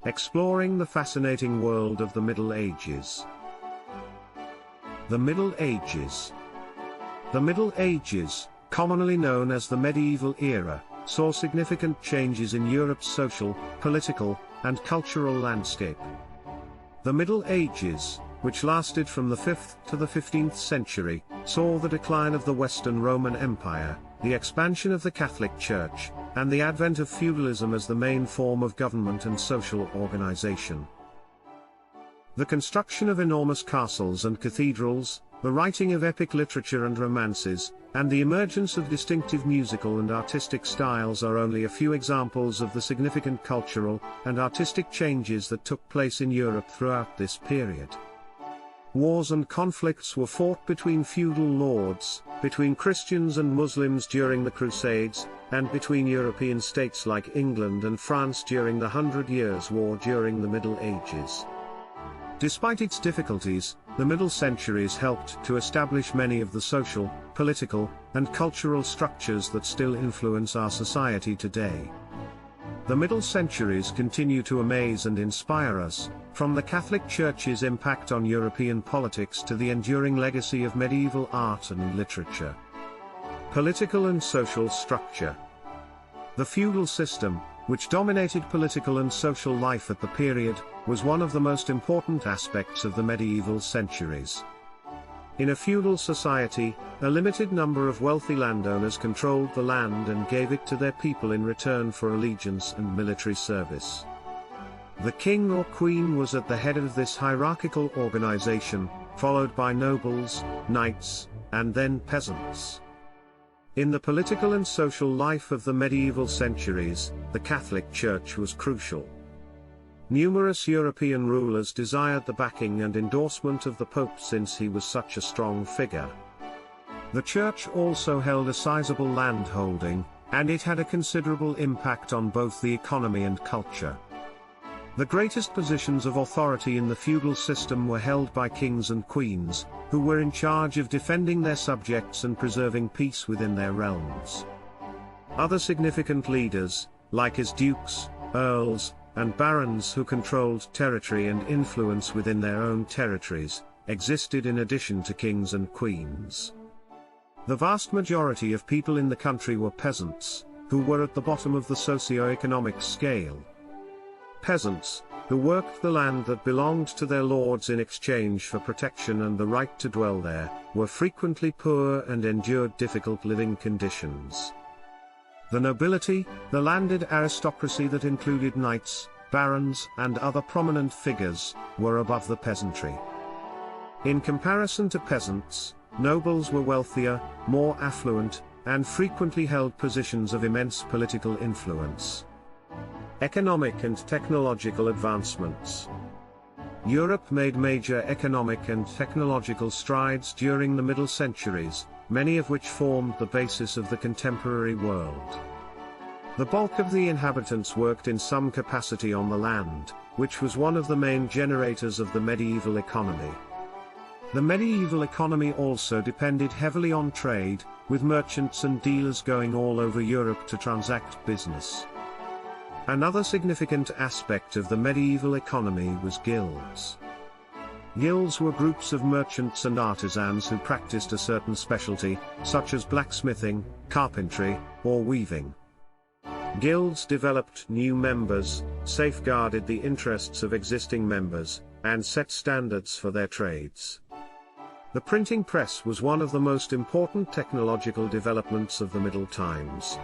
Exploring the fascinating world of the Middle Ages. The Middle Ages. The Middle Ages, commonly known as the medieval era, saw significant changes in Europe's social, political, and cultural landscape. The Middle Ages, which lasted from the 5th to the 15th century, saw the decline of the Western Roman Empire, the expansion of the Catholic Church, and the advent of feudalism as the main form of government and social organization. The construction of enormous castles and cathedrals, the writing of epic literature and romances, and the emergence of distinctive musical and artistic styles are only a few examples of the significant cultural and artistic changes that took place in Europe throughout this period. Wars and conflicts were fought between feudal lords, between Christians and Muslims during the Crusades, and between European states like England and France during the 100 Years' War during the Middle Ages. Despite its difficulties, the Middle Centuries helped to establish many of the social, political, and cultural structures that still influence our society today. The Middle Centuries continue to amaze and inspire us, from the Catholic Church's impact on European politics to the enduring legacy of medieval art and literature. Political and social structure. The feudal system, which dominated political and social life at the period, was one of the most important aspects of the medieval centuries. In a feudal society, a limited number of wealthy landowners controlled the land and gave it to their people in return for allegiance and military service. The king or queen was at the head of this hierarchical organization, followed by nobles, knights, and then peasants. In the political and social life of the medieval centuries, the Catholic Church was crucial. Numerous European rulers desired the backing and endorsement of the Pope since he was such a strong figure. The Church also held a sizable land holding, and it had a considerable impact on both the economy and culture. The greatest positions of authority in the feudal system were held by kings and queens, who were in charge of defending their subjects and preserving peace within their realms. Other significant leaders, like as dukes, earls, and barons who controlled territory and influence within their own territories, existed in addition to kings and queens. The vast majority of people in the country were peasants, who were at the bottom of the socio-economic scale. Peasants, who worked the land that belonged to their lords in exchange for protection and the right to dwell there, were frequently poor and endured difficult living conditions. The nobility, the landed aristocracy that included knights, barons, and other prominent figures, were above the peasantry. In comparison to peasants, nobles were wealthier, more affluent, and frequently held positions of immense political influence. Economic and technological advancements. Europe made major economic and technological strides during the Middle Centuries, many of which formed the basis of the contemporary world. The bulk of the inhabitants worked in some capacity on the land, which was one of the main generators of the medieval economy. The medieval economy also depended heavily on trade, with merchants and dealers going all over Europe to transact business. Another significant aspect of the medieval economy was guilds. Guilds were groups of merchants and artisans who practiced a certain specialty, such as blacksmithing, carpentry, or weaving. Guilds developed new members, safeguarded the interests of existing members, and set standards for their trades. The printing press was one of the most important technological developments of the Middle Times.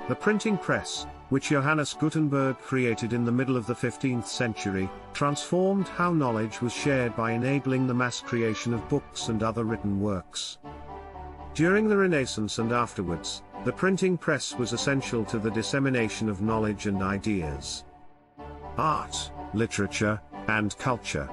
The printing press, which Johannes Gutenberg created in the middle of the 15th century, transformed how knowledge was shared by enabling the mass creation of books and other written works. During the Renaissance and afterwards, the printing press was essential to the dissemination of knowledge and ideas. Art, literature, and culture.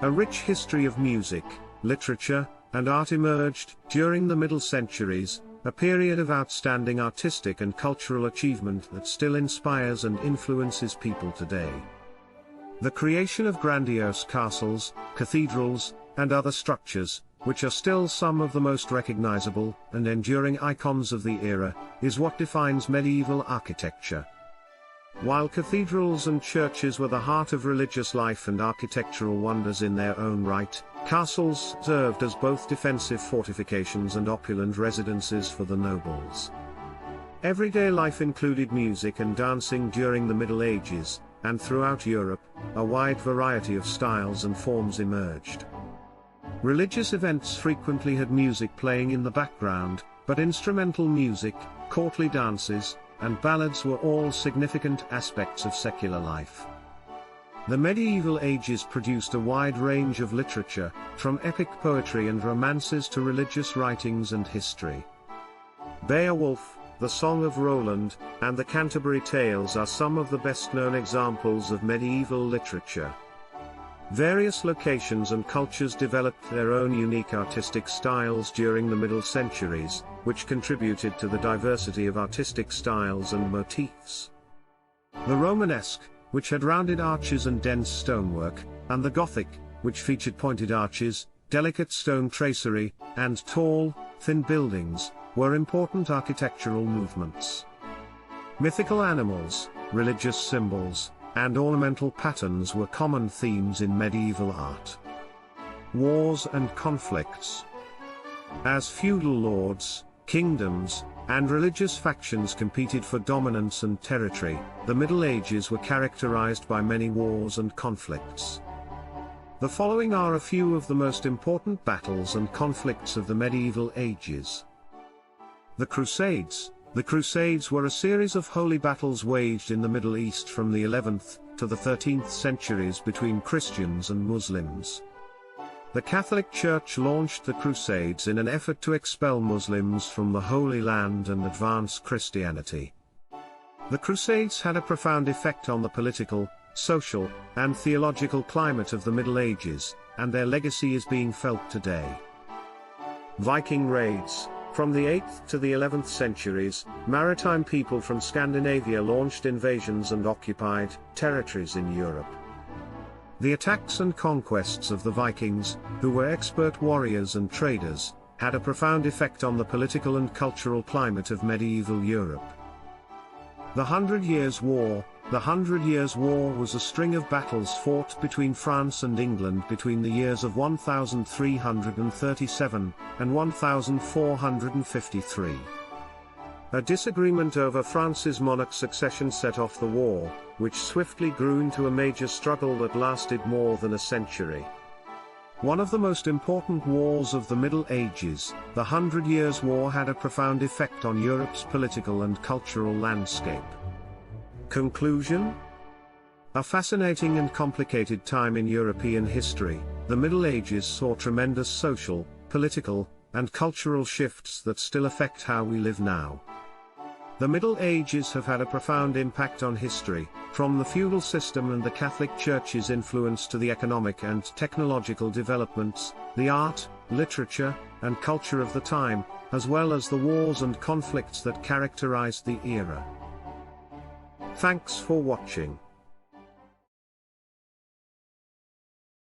A rich history of music, literature, and art emerged during the Middle Centuries, a period of outstanding artistic and cultural achievement that still inspires and influences people today. The creation of grandiose castles, cathedrals, and other structures, which are still some of the most recognizable and enduring icons of the era, is what defines medieval architecture. While cathedrals and churches were the heart of religious life and architectural wonders in their own right, castles served as both defensive fortifications and opulent residences for the nobles. Everyday life included music and dancing during the Middle Ages, and throughout Europe, a wide variety of styles and forms emerged. Religious events frequently had music playing in the background, but instrumental music, courtly dances, and ballads were all significant aspects of secular life. The medieval ages produced a wide range of literature, from epic poetry and romances to religious writings and history. Beowulf, the Song of Roland, and the Canterbury Tales are some of the best-known examples of medieval literature. Various locations and cultures developed their own unique artistic styles during the Middle Centuries, which contributed to the diversity of artistic styles and motifs. The Romanesque, which had rounded arches and dense stonework, and the Gothic, which featured pointed arches, delicate stone tracery, and tall, thin buildings, were important architectural movements. Mythical animals, religious symbols, and ornamental patterns were common themes in medieval art. Wars and conflicts. As feudal lords, kingdoms, and religious factions competed for dominance and territory, the Middle Ages were characterized by many wars and conflicts. The following are a few of the most important battles and conflicts of the medieval ages. The Crusades. The Crusades were a series of holy battles waged in the Middle East from the 11th to the 13th centuries between Christians and Muslims. The Catholic Church launched the Crusades in an effort to expel Muslims from the Holy Land and advance Christianity. The Crusades had a profound effect on the political, social, and theological climate of the Middle Ages, and their legacy is being felt today. Viking raids. From the 8th to the 11th centuries, maritime people from Scandinavia launched invasions and occupied territories in Europe. The attacks and conquests of the Vikings, who were expert warriors and traders, had a profound effect on the political and cultural climate of medieval Europe. The 100 Years' War. The 100 Years' War was a string of battles fought between France and England between the years of 1337 and 1453. A disagreement over France's monarch succession set off the war, which swiftly grew into a major struggle that lasted more than a century. One of the most important wars of the Middle Ages, the 100 Years' War, had a profound effect on Europe's political and cultural landscape. Conclusion? A fascinating and complicated time in European history, the Middle Ages saw tremendous social, political, and cultural shifts that still affect how we live now. The Middle Ages have had a profound impact on history, from the feudal system and the Catholic Church's influence to the economic and technological developments, the art, literature, and culture of the time, as well as the wars and conflicts that characterized the era. Thanks for watching.